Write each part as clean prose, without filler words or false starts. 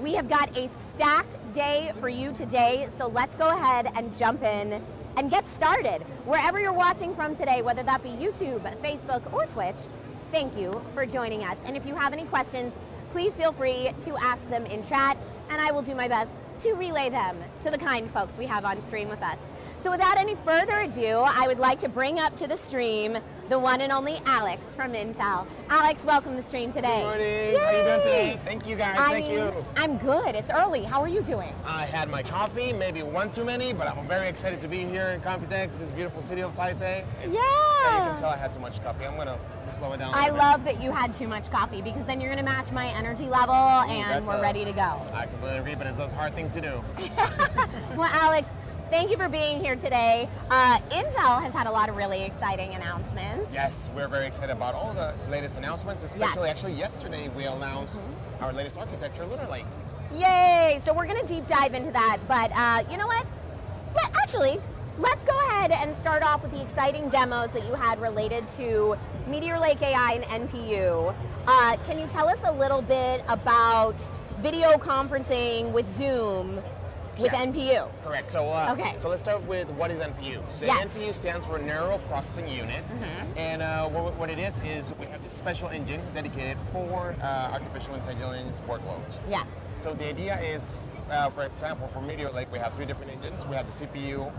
We have got a stacked day for you today, so let's go ahead and jump in and get started. Wherever you're watching from today, whether that be YouTube, Facebook, or Twitch, thank you for joining us. And if you have any questions, please feel free to ask them in chat, and I will do my best to relay them to the kind folks we have on stream with us. So without any further ado, I would like to bring up to the stream the one and only Alex from Intel. Alex, welcome to the stream today. Good morning. Yay! How are you doing today? Thank you guys. Thank you. I'm good. It's early. How are you doing? I had my coffee, maybe one too many, but I'm very excited to be here in Computex, this beautiful city of Taipei. Yeah. You can tell I had too much coffee. I'm gonna slow it down. I love that you had too much coffee because then you're gonna match my energy level and we're ready to go. I completely agree, but it's a hard thing to do. Well, Alex, thank you for being here today. Intel has had a lot of really exciting announcements. Yes, we're very excited about all the latest announcements, especially actually yesterday we announced our latest architecture, Lunar Lake. Yay! So we're going to deep dive into that, but you know what? Actually, let's go ahead and start off with the exciting demos that you had related to Meteor Lake AI and NPU. Can you tell us a little bit about video conferencing with Zoom with NPU? Correct. So, so let's start with what is NPU. So NPU stands for Neural Processing Unit, and what it is we have this special engine dedicated for artificial intelligence workloads. Yes. So the idea is, for example, for Meteor Lake, we have 3 different engines. We have the CPU,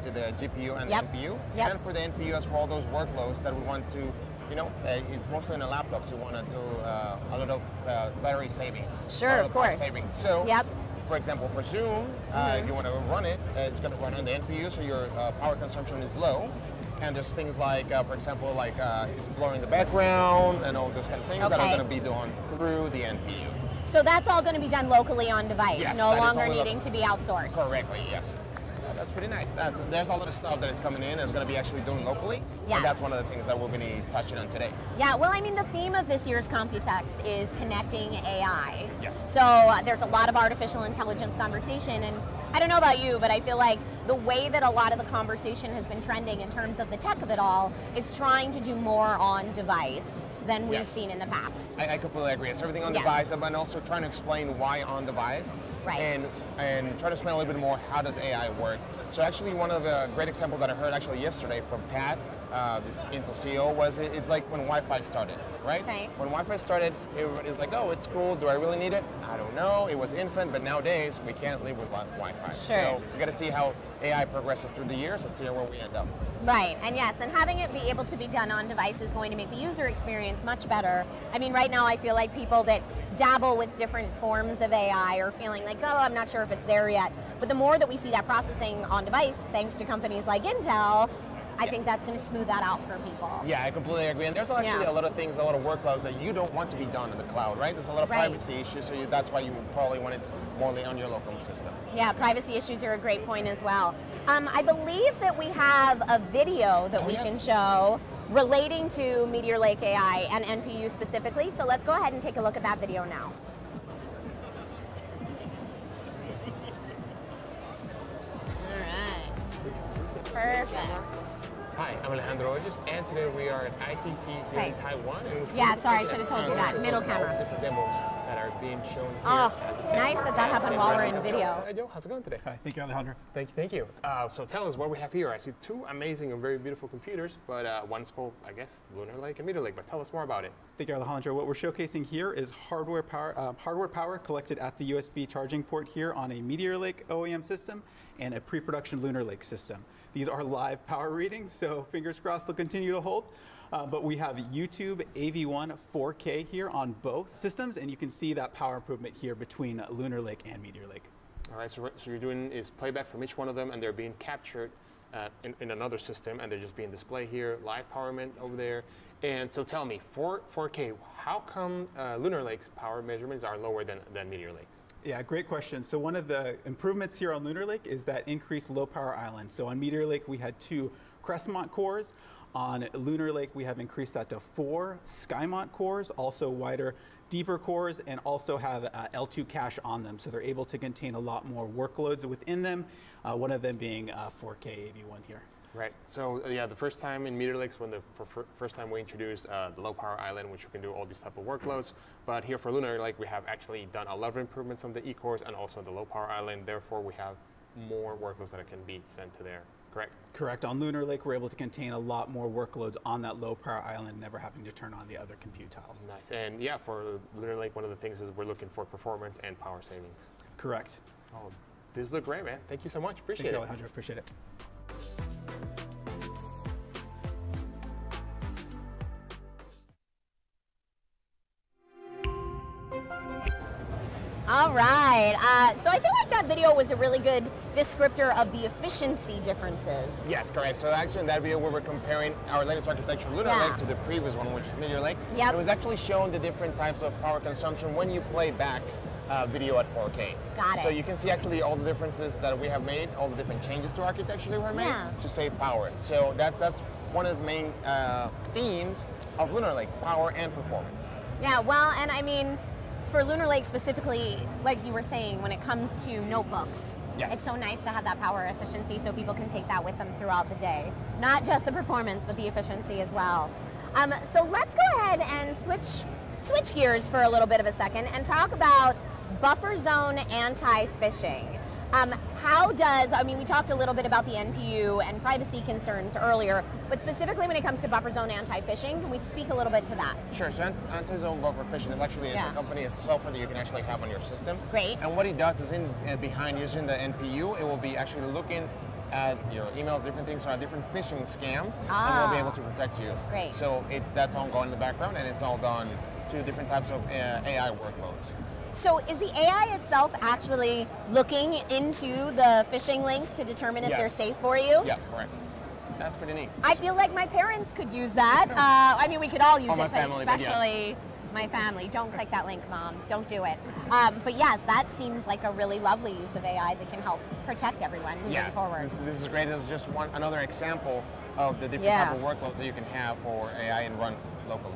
the GPU, and the NPU. And for the NPU, as for all those workloads that we want to, it's mostly in the laptops. You want to do a lot of battery savings. Sure, of course. Savings. So. For example, for Zoom, if you want to run it, it's going to run on the NPU, so your power consumption is low. And there's things like, for example, like blurring the background and all those kind of things that are going to be done through the NPU. So that's all going to be done locally on device, no longer needing to be outsourced. Correctly, yes. That's pretty nice. There's a lot of stuff that is coming in that's going to be actually done locally. Yes. And that's one of the things that we're going to be touching on today. Yeah, well, I mean, the theme of this year's Computex is connecting AI. Yes. So there's a lot of artificial intelligence conversation, and I don't know about you, but I feel like the way that a lot of the conversation has been trending in terms of the tech of it all is trying to do more on device than we've seen in the past. I completely agree. It's everything on device, and also trying to explain why on device. Right. And try to explain a little bit more how does AI work. So actually one of the great examples that I heard actually yesterday from Pat, this Intel CEO, was it's like when Wi-Fi started, right? Okay. When Wi-Fi started, everybody's like, oh, it's cool, do I really need it? I don't know, it was infant, but nowadays we can't live with Wi-Fi. Sure. So we got to see how AI progresses through the years and see where we end up. Right, and yes, and having it be able to be done on device is going to make the user experience much better. I mean, right now I feel like people that dabble with different forms of AI are feeling like, oh, I'm not sure if it's there yet. But the more that we see that processing on device, thanks to companies like Intel, I think that's going to smooth that out for people. Yeah, I completely agree. And there's actually a lot of things, a lot of workloads that you don't want to be done in the cloud, right? There's a lot of privacy issues, so that's why you probably want it more on your local system. Yeah, privacy issues are a great point as well. I believe that we have a video that we can show relating to Meteor Lake AI and NPU specifically, so let's go ahead and take a look at that video now. All right. Perfect. Hi, I'm Alejandro Hoyos, and today we are at ITT here in Taiwan. Yeah, sorry, I should have told you that. Middle camera. Different demos that are being shown here. Oh, nice that happened while we're in video. Hi, Joe. How's it going today? Hi, thank you, Alejandro. Thank you. So tell us what we have here. I see 2 amazing and very beautiful computers, but one's called, I guess, Lunar Lake and Meteor Lake, but tell us more about it. Thank you, Alejandro. What we're showcasing here is hardware power collected at the USB charging port here on a Meteor Lake OEM system and a pre-production Lunar Lake system. These are live power readings, so fingers crossed they'll continue to hold. But we have YouTube AV1 4K here on both systems, and you can see that power improvement here between Lunar Lake and Meteor Lake. All right, so you're doing is playback from each one of them, and they're being captured in another system, and they're just being displayed here, live powerment over there. And so tell me, 4K, how come Lunar Lake's power measurements are lower than Meteor Lake's? Yeah, great question. So one of the improvements here on Lunar Lake is that increased low power island. So on Meteor Lake, we had 2 Crestmont cores. On Lunar Lake, we have increased that to 4 Skymont cores, also wider, deeper cores, and also have L2 cache on them. So they're able to contain a lot more workloads within them, one of them being 4K AV1 here. Right. So yeah, the first time in Meteor Lakes, when the first time we introduced the low power island, which you can do all these type of workloads. But here for Lunar Lake, we have actually done a lot of improvements on the e-cores and also the low power island. Therefore, we have more workloads that can be sent to there. Correct? Correct. On Lunar Lake, we're able to contain a lot more workloads on that low power island, never having to turn on the other compute tiles. Nice. And yeah, for Lunar Lake, one of the things is we're looking for performance and power savings. Correct. Oh, this looked great, man. Thank you so much. Appreciate Thank it. you, Alejandro. Appreciate it. All right, so I feel like that video was a really good descriptor of the efficiency differences. Yes, correct. So actually in that video where we're comparing our latest architecture, Lunar Lake, to the previous one, which is Meteor Lake, it was actually showing the different types of power consumption when you play back video at 4K. Got it. So you can see actually all the differences that we have made, all the different changes to architecture that were made to save power. So that's one of the main themes of Lunar Lake, power and performance. Yeah, well, and I mean, for Lunar Lake specifically, like you were saying, when it comes to notebooks, it's so nice to have that power efficiency so people can take that with them throughout the day. Not just the performance, but the efficiency as well. So let's go ahead and switch gears for a little bit of a second and talk about buffer zone anti-phishing. I mean, we talked a little bit about the NPU and privacy concerns earlier, but specifically when it comes to buffer zone anti-phishing, can we speak a little bit to that? Sure, so anti-zone buffer phishing is actually a company, it's software that you can actually have on your system. Great. And what it does is behind using the NPU, it will be actually looking at your email, different things, so different phishing scams, and will be able to protect you. Great. So that's all going in the background, and it's all done to different types of AI workloads. So is the AI itself actually looking into the phishing links to determine if they're safe for you? Yeah, correct. That's pretty neat. I feel like my parents could use that. I mean, we could all use it, but family, especially my family. Don't click that link, Mom. Don't do it. But yes, that seems like a really lovely use of AI that can help protect everyone moving forward. This is great. This is just another example of the different type of workloads that you can have for AI and run locally.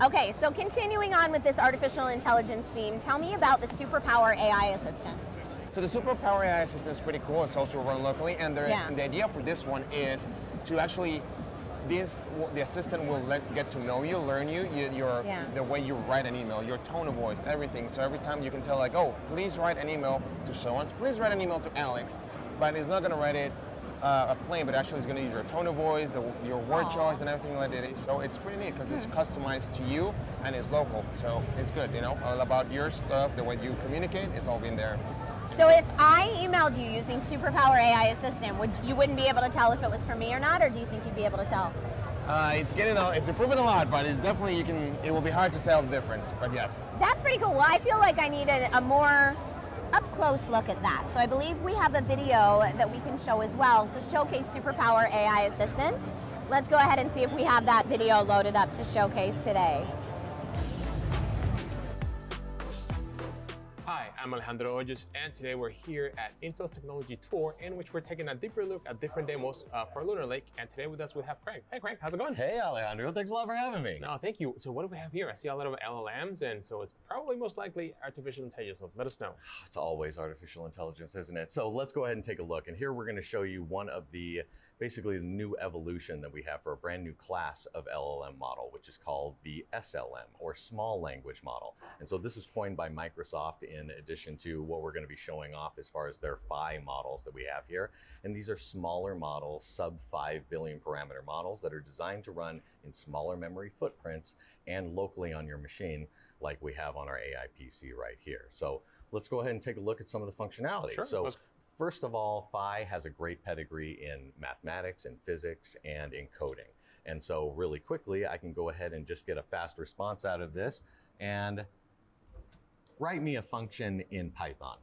Okay, so continuing on with this artificial intelligence theme, tell me about the Superpower AI Assistant. So the Superpower AI Assistant is pretty cool. It's also run locally, and the idea for this one is to actually, the assistant will get to know you, learn you, the way you write an email, your tone of voice, everything. So every time you can tell like, oh, please write an email to someone, please write an email to Alex, but it's not going to write it plain, but actually it's going to use your tone of voice, your word choice, and everything like that. So it's pretty neat because it's customized to you and it's local. So it's good, you know, all about your stuff, the way you communicate, it's all been there. So if I emailed you using Superpower AI Assistant, you wouldn't be able to tell if it was for me or not, or do you think you'd be able to tell? It's improving a lot, but it's definitely, it will be hard to tell the difference, but yes. That's pretty cool. Well, I feel like I need a more up-close look at that. So I believe we have a video that we can show as well to showcase Superpower AI Assistant. Let's go ahead and see if we have that video loaded up to showcase today. Hi, I'm Alejandro Hoyos, and today we're here at Intel's Technology Tour, in which we're taking a deeper look at different demos for Lunar Lake. And today with us we have Craig. Hey Craig, how's it going? Hey Alejandro, thanks a lot for having me. No, thank you. So what do we have here? I see a lot of LLMs, and so it's probably most likely artificial intelligence. So let us know. It's always artificial intelligence, isn't it? So let's go ahead and take a look. And here we're going to show you one of the basically the new evolution that we have for a brand new class of LLM model, which is called the SLM, or Small Language Model. And so this was coined by Microsoft in addition to what we're going to be showing off as far as their Phi models that we have here. And these are smaller models, sub 5 billion parameter models that are designed to run in smaller memory footprints and locally on your machine, like we have on our AI PC right here. So let's go ahead and take a look at some of the functionality. Sure. So first of all, Phi has a great pedigree in mathematics and physics and in coding. And so really quickly, I can go ahead and just get a fast response out of this and write me a function in Python.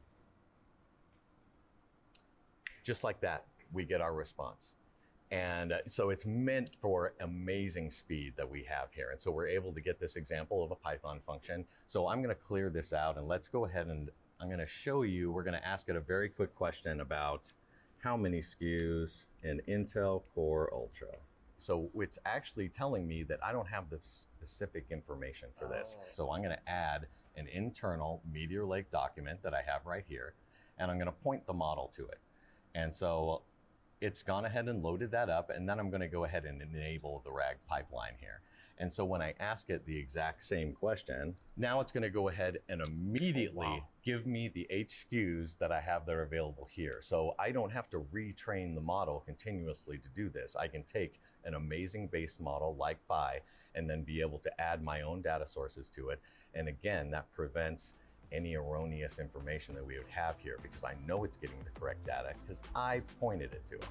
Just like that, we get our response. And so it's meant for amazing speed that we have here. And so we're able to get this example of a Python function. So I'm going to clear this out and let's go ahead and I'm going to show you, we're going to ask it a very quick question about how many SKUs in Intel Core Ultra. So it's actually telling me that I don't have the specific information for this. So I'm going to add an internal Meteor Lake document that I have right here, and I'm going to point the model to it. And so it's gone ahead and loaded that up, and then I'm going to go ahead and enable the RAG pipeline here. And so when I ask it the exact same question, now it's going to go ahead and immediately give me the HSQs that I have that are available here. So I don't have to retrain the model continuously to do this. I can take an amazing base model like Phi and then be able to add my own data sources to it. And again, that prevents any erroneous information that we would have here, because I know it's getting the correct data because I pointed it to it.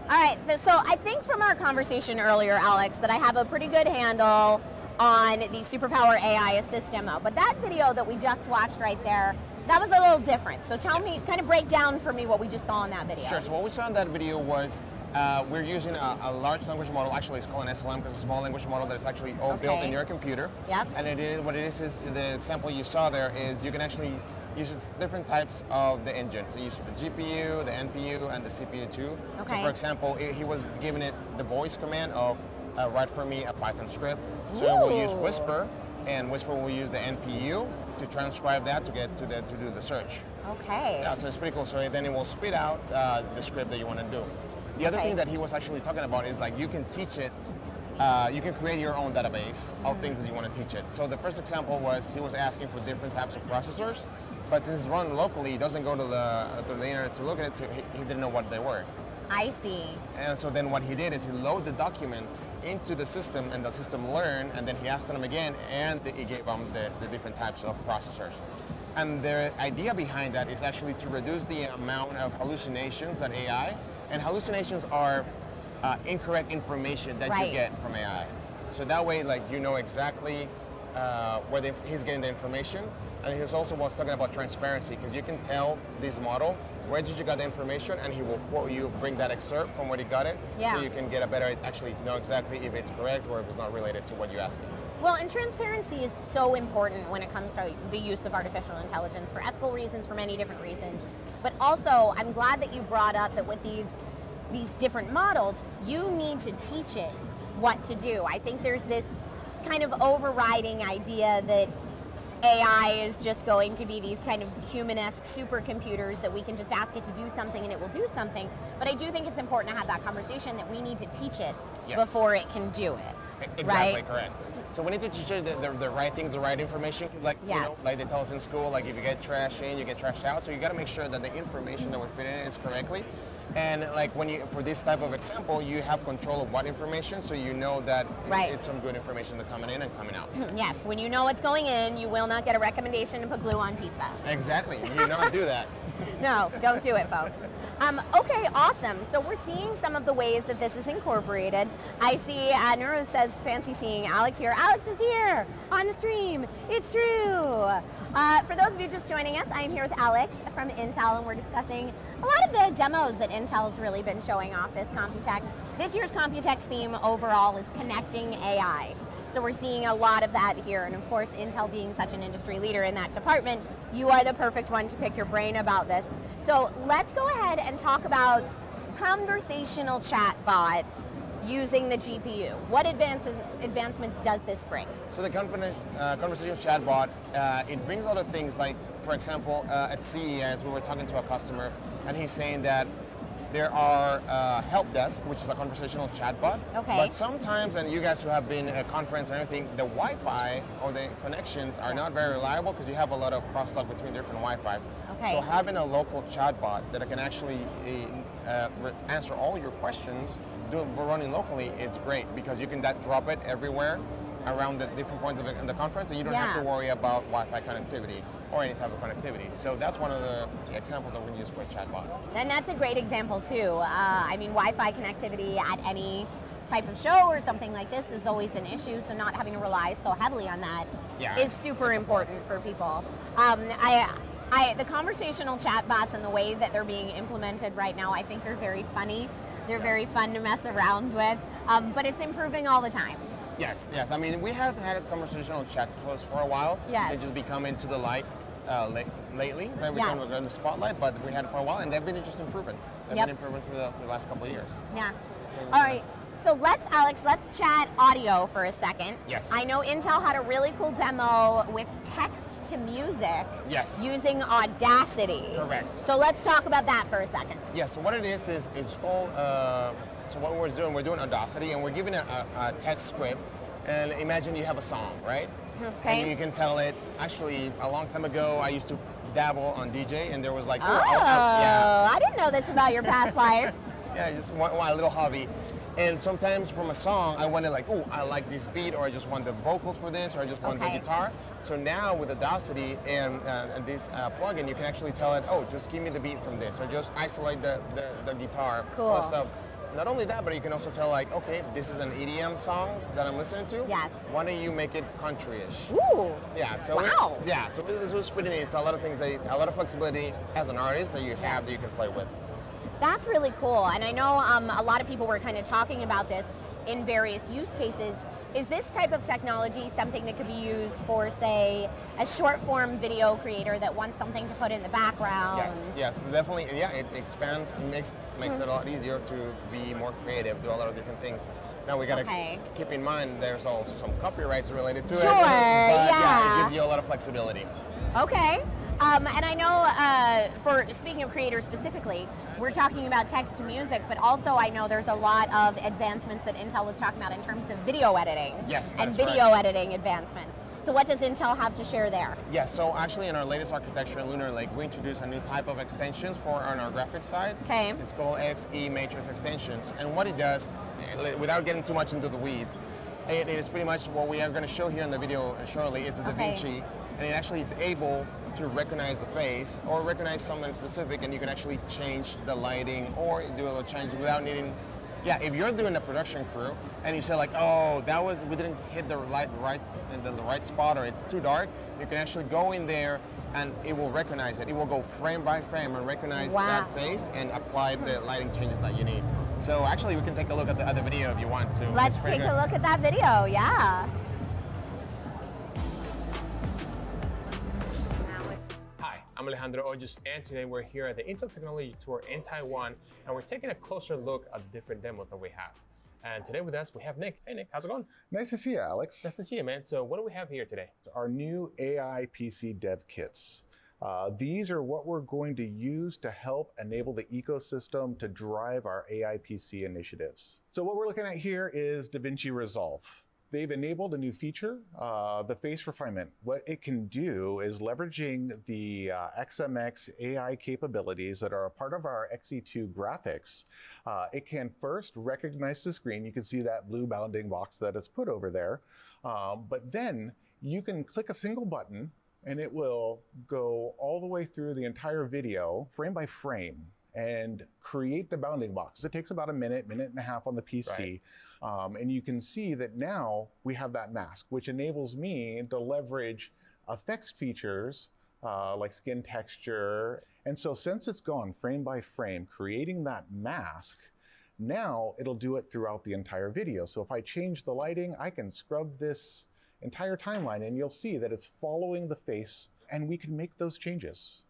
All right, so I think from our conversation earlier, Alex, that I have a pretty good handle on the Superpower AI Assist demo, but that video that we just watched right there, that was a little different. So tell me, kind of break down for me what we just saw in that video. Sure, so what we saw in that video was we're using a large language model. Actually, it's called an SLM because it's a small language model that is actually all built in your computer. Yep. And what it is the example you saw there is you can actually use different types of the engines. It uses the GPU, the NPU, and the CPU too. Okay. So for example, he was giving it the voice command of write for me a Python script. So it will use Whisper, and Whisper will use the NPU to transcribe that to get to do the search. Okay. Yeah, so it's pretty cool. So then it will spit out the script that you want to do. The other thing that he was actually talking about is like you can teach it, you can create your own database of things that you want to teach it. So the first example was he was asking for different types of processors, but since it's run locally, he doesn't go to the internet to look at it, so he didn't know what they were. I see. And so then what he did is he loaded the documents into the system, and the system learned, and then he asked them again, and he gave them the different types of processors. And the idea behind that is actually to reduce the amount of hallucinations that AI, and hallucinations are incorrect information that you get from AI. So that way, like, you know exactly where he's getting the information. And he also was talking about transparency, because you can tell this model, where did you get the information, and he will quote you, bring that excerpt from where he got it, so you can get a better, actually know exactly if it's correct or if it's not related to what you're asking. Well, and transparency is so important when it comes to the use of artificial intelligence for ethical reasons, for many different reasons. But also, I'm glad that you brought up that with these different models, you need to teach it what to do. I think there's this kind of overriding idea that AI is just going to be these kind of human-esque supercomputers that we can just ask it to do something and it will do something. But I do think it's important to have that conversation that we need to teach it before it can do it. Exactly, correct. So we need to teach it the right things, the right information. Like, you know, like they tell us in school, like if you get trash in, you get trashed out. So you got to make sure that the information that we're fitting in is correctly. And like for this type of example, you have control of what information, so you know that it's some good information that's coming in and coming out. Yes, when you know what's going in, you will not get a recommendation to put glue on pizza. Exactly, you do not do that. No, don't do it, folks. Okay, awesome. So we're seeing some of the ways that this is incorporated. I see Nuru says, fancy seeing Alex here. Alex is here on the stream. It's true. For those of you just joining us, I'm here with Alex from Intel, and we're discussing a lot of the demos that Intel's really been showing off this Computex. This year's Computex theme overall is connecting AI. So we're seeing a lot of that here, and of course, Intel being such an industry leader in that department, you are the perfect one to pick your brain about this. So let's go ahead and talk about conversational chatbot using the GPU. What advancements does this bring? So the conversational chatbot, it brings a lot of things, like, for example, at CES, we were talking to a customer, and he's saying that there are help desk, which is a conversational chatbot. Okay. But sometimes, and you guys who have been at a conference and everything, the Wi-Fi or the connections are not very reliable because you have a lot of crosstalk between different Wi-Fi. Okay. So having a local chatbot that can actually answer all your questions, running locally, it's great because you can drop it everywhere around the different points of the conference, and you don't have to worry about Wi-Fi connectivity or any type of connectivity. So that's one of the examples that we're going to use for a chatbot. And that's a great example too. I mean, Wi-Fi connectivity at any type of show or something like this is always an issue, so not having to rely so heavily on that is super important for people. The conversational chatbots and the way that they're being implemented right now, I think are very funny. They're very fun to mess around with, but it's improving all the time. Yes. I mean, we have had conversational chatbots for a while. Yes. They just become into the light lately. Every time we're in the spotlight, but we had it for a while, and they've been just improving. They've been improving for the last couple of years. Yeah. All right. So Alex, let's chat audio for a second. Yes. I know Intel had a really cool demo with text to music. Yes. Using Audacity. Correct. So let's talk about that for a second. Yes, so what it is it's called, so what we're doing Audacity, and we're giving a text script, and imagine you have a song, right? Okay. And you can tell it, actually, a long time ago, I used to dabble on DJ, and there was like, yeah. I didn't know this about your past life. Yeah, just one little hobby. And sometimes from a song, I wanted like, oh, I like this beat, or I just want the vocals for this, or I just want the guitar. So now with Audacity and this plugin, you can actually tell it, oh, just give me the beat from this, or just isolate the guitar. Cool. Stuff. Not only that, but you can also tell like, okay, this is an EDM song that I'm listening to. Yes. Why don't you make it country-ish? Ooh. Yeah. So wow. So this was pretty neat. It's a lot of things, a lot of flexibility as an artist that you have that you can play with. That's really cool, and I know a lot of people were kind of talking about this in various use cases. Is this type of technology something that could be used for, say, a short-form video creator that wants something to put in the background? Yes, definitely. Yeah, it expands and makes it a lot easier to be more creative, do a lot of different things. Now we got to keep in mind there's also some copyrights related to it. But yeah, it gives you a lot of flexibility. Okay. And I know, for speaking of creators specifically, we're talking about text to music, but also I know there's a lot of advancements that Intel was talking about in terms of video editing. Yes, and video editing advancements. So what does Intel have to share there? Yes, so actually in our latest architecture in Lunar Lake, we introduced a new type of extensions on our graphics side. Okay. It's called XE Matrix Extensions. And what it does, without getting too much into the weeds, it is pretty much what we are going to show here in the video shortly. It's a DaVinci, and it actually is able to recognize the face or recognize something specific, and you can actually change the lighting or do a little change without needing. Yeah, if you're doing a production crew and you say like, oh, we didn't hit the light in the right spot, or it's too dark, you can actually go in there and it will recognize it. It will go frame by frame and recognize that face and apply the lighting changes that you need. So actually, we can take a look at the other video if you want to. Let's take a look at that video. Yeah. I'm Alejandro Hoyos, and today we're here at the Intel Technology Tour in Taiwan, and we're taking a closer look at different demos that we have. And today with us, we have Nick. Hey, Nick, how's it going? Nice to see you, Alex. Nice to see you, man. So what do we have here today? Our new AI PC dev kits. These are what we're going to use to help enable the ecosystem to drive our AI PC initiatives. So what we're looking at here is DaVinci Resolve. They've enabled a new feature, the face refinement. What it can do is leveraging the XMX AI capabilities that are a part of our XE2 graphics. It can first recognize the screen. You can see that blue bounding box that it's put over there. But then you can click a single button and it will go all the way through the entire video, frame by frame, and create the bounding box. It takes about a minute and a half on the PC. Right. And you can see that now we have that mask, which enables me to leverage effects features like skin texture. And so since it's gone frame by frame, creating that mask, now it'll do it throughout the entire video. So if I change the lighting, I can scrub this entire timeline and you'll see that it's following the face, and we can make those changes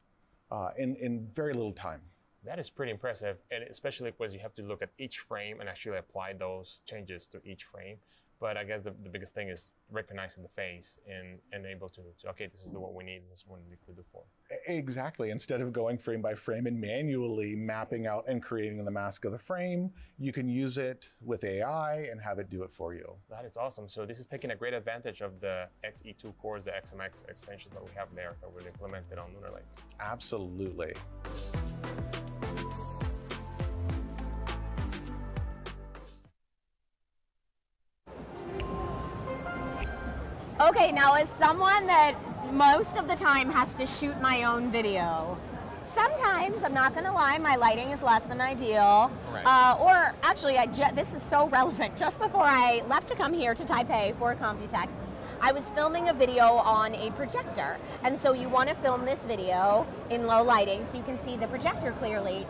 in very little time. That is pretty impressive, and especially because you have to look at each frame and actually apply those changes to each frame. But I guess the biggest thing is recognizing the face and able to okay, this is what we need, this is what we need to do for. Exactly. Instead of going frame by frame and manually mapping out and creating the mask of the frame, you can use it with AI and have it do it for you. That is awesome. So this is taking a great advantage of the XE2 cores, the XMX extensions that we have there that we've implemented on Lunar Lake. Absolutely. Okay, now as someone that most of the time has to shoot my own video, sometimes, I'm not gonna lie, my lighting is less than ideal. Right. Or actually, this is so relevant. Just before I left to come here to Taipei for Computex, I was filming a video on a projector. And so you wanna film this video in low lighting so you can see the projector clearly,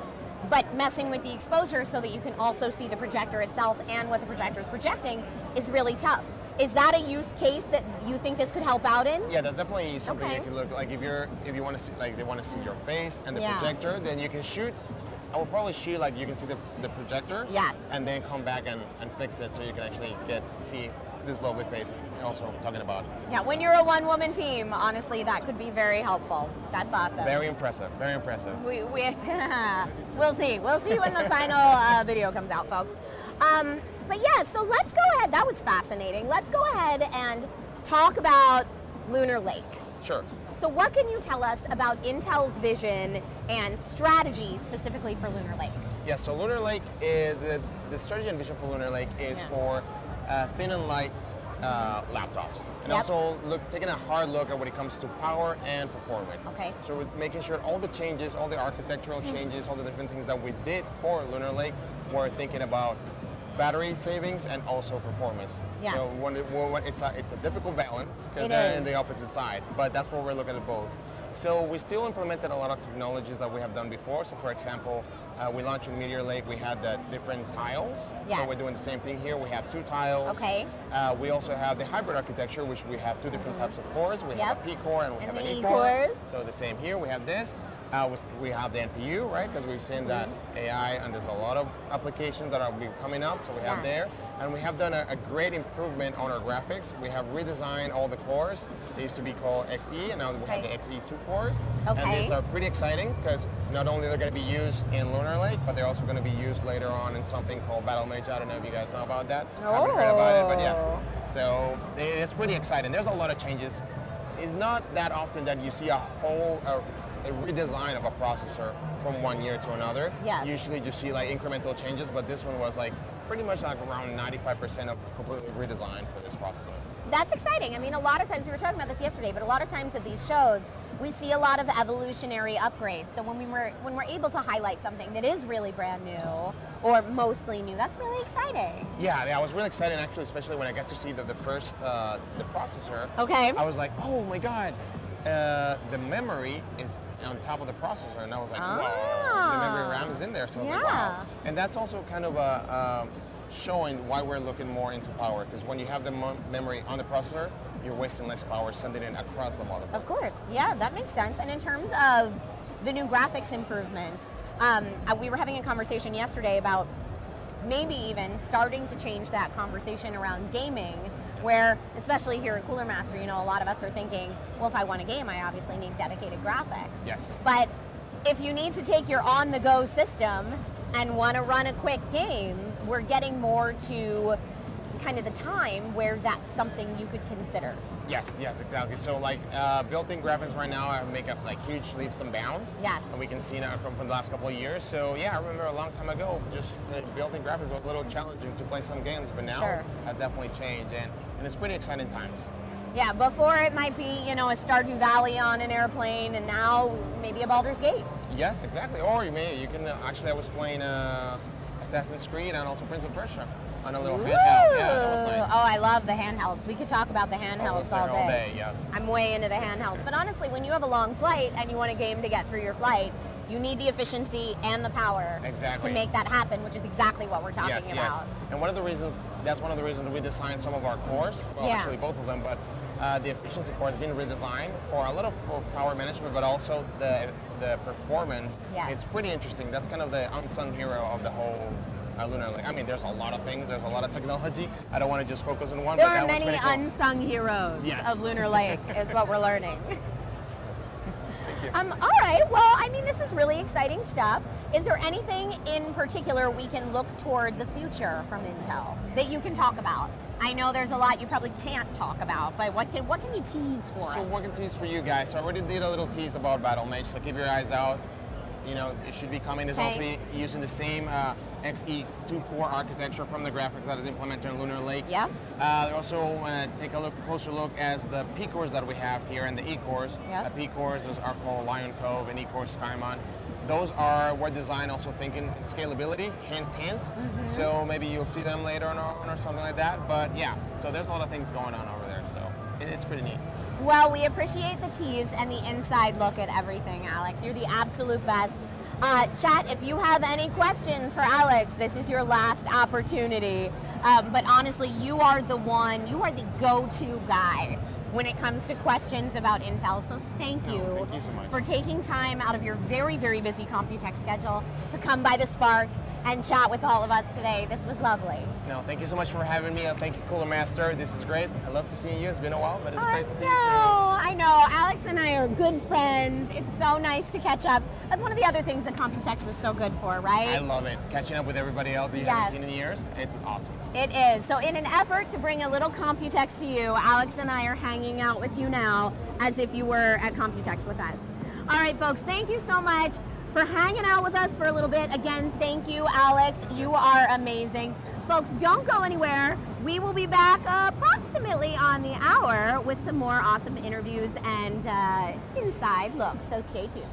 but messing with the exposure so that you can also see the projector itself and what the projector is projecting is really tough. Is that a use case that you think this could help out in? Yeah, that's definitely something you can look like. If you want to see, like they want to see your face and the projector, then you can shoot I will probably shoot like you can see the projector. Yes. And then come back and fix it so you can actually see this lovely face also talking about. Yeah, when you're a one-woman team, honestly, that could be very helpful. That's awesome. Very impressive, very impressive. We'll see. We'll see when the final video comes out, folks. But yeah, so let's go ahead. That was fascinating. Let's go ahead and talk about Lunar Lake. Sure. So what can you tell us about Intel's vision and strategy specifically for Lunar Lake? Yeah, so Lunar Lake is, the strategy and vision for Lunar Lake is for thin and light laptops. And also taking a hard look at when it comes to power and performance. Okay. So we're making sure all the changes, all the architectural changes, all the different things that we did for Lunar Lake, we're thinking about battery savings and also performance. Yes. So it's a difficult balance because they're in the opposite side, but that's what we're looking at both. So we still implemented a lot of technologies that we have done before. So for example, we launched in Meteor Lake, we had the different tiles. Yes. So we're doing the same thing here. We have 2 tiles. Okay. We also have the hybrid architecture, which we have 2 different types of cores. We have a P core and we have an E core. So the same here, we have this. We have the NPU, right? Because we've seen that AI, and there's a lot of applications that are coming up, so we have there. And we have done a great improvement on our graphics. We have redesigned all the cores. They used to be called XE, and now we have the XE2 cores. And these are pretty exciting because not only they're going to be used in Lunar Lake, but they're also going to be used later on in something called Battle Mage. I don't know if you guys know about that. I haven't heard about it, but yeah. So it's pretty exciting. There's a lot of changes. It's not that often that you see a whole a redesign of a processor from one year to another. Yes. Usually just see like incremental changes, but this one was like pretty much like around 95% of completely redesigned for this processor. That's exciting. I mean, a lot of times, we were talking about this yesterday, but a lot of times at these shows, we see a lot of evolutionary upgrades. So when we're able to highlight something that is really brand new or mostly new, that's really exciting. Yeah, I was really excited actually, especially when I got to see the first the processor. Okay. I was like, oh my god, the memory is on top of the processor, and I was like, whoa, the memory RAM is in there. So I was like, wow. And that's also kind of showing why we're looking more into power, because when you have the memory on the processor, you're wasting less power sending it across the motherboard. Of course, yeah, that makes sense. And in terms of the new graphics improvements, we were having a conversation yesterday about maybe even starting to change that conversation around gaming, where, especially here at Cooler Master, you know, a lot of us are thinking, well, if I want to game, I obviously need dedicated graphics. Yes. But if you need to take your on-the-go system and want to run a quick game, we're getting more to kind of the time where that's something you could consider. Yes, exactly. So like built-in graphics right now make up like huge leaps and bounds. Yes. And we can see now from the last couple of years. So yeah, I remember a long time ago, just built-in graphics was a little challenging to play some games, but now that definitely changed, and it's pretty exciting times. Yeah, before it might be, you know, a Stardew Valley on an airplane, and now maybe a Baldur's Gate. Yes, exactly. Or you can actually, I was playing Assassin's Creed and also Prince of Persia on a little handheld. Yeah, that was nice. Oh, I love the handhelds. We could talk about the handhelds all day. Yes. I'm way into the handhelds. But honestly, when you have a long flight and you want a game to get through your flight, you need the efficiency and the power to make that happen, which is exactly what we're talking about. Yes. And that's one of the reasons we designed some of our cores. Well, actually both of them, but the efficiency core has been redesigned for a lot of power management, but also the performance. Yes. It's pretty interesting. That's kind of the unsung hero of the whole Lunar Lake. I mean, there's a lot of things. There's a lot of technology. I don't want to just focus on one. There are many unsung heroes of Lunar Lake, is what we're learning. Thank you. All right. Well, I mean, this is really exciting stuff. Is there anything in particular we can look toward the future from Intel that you can talk about? I know there's a lot you probably can't talk about, but what can you tease for us? So what can tease for you guys? So I already did a little tease about Battle Mage, so keep your eyes out. You know, it should be coming. It's also using the same XE2 core architecture from the graphics that is implemented in Lunar Lake. Yeah. Also, take a closer look as the P cores that we have here and the E cores. Yeah. P cores are called Lion Cove and E cores Skymon. Those were designed also thinking scalability, hint. So maybe you'll see them later on or something like that. But yeah, so there's a lot of things going on over there. So it's pretty neat. Well, we appreciate the tease and the inside look at everything, Alex. You're the absolute best. Chat, if you have any questions for Alex, this is your last opportunity. But honestly, you are the go-to guy when it comes to questions about Intel. So thank you, thank you so much. for taking time out of your very, very busy Computex schedule to come by the Spark and chat with all of us today. This was lovely. No, thank you so much for having me. Thank you, Cooler Master. This is great. I love to see you. It's been a while, but it's great to see you too. I know. Alex and I are good friends. It's so nice to catch up. That's one of the other things that Computex is so good for, right? I love it. Catching up with everybody else you haven't seen in years. It's awesome. It is. So in an effort to bring a little Computex to you, Alex and I are hanging out with you now as if you were at Computex with us. All right, folks, thank you so much for hanging out with us for a little bit. Again, thank you, Alex. You are amazing. Folks, don't go anywhere. We will be back approximately on the hour with some more awesome interviews and inside looks, so stay tuned.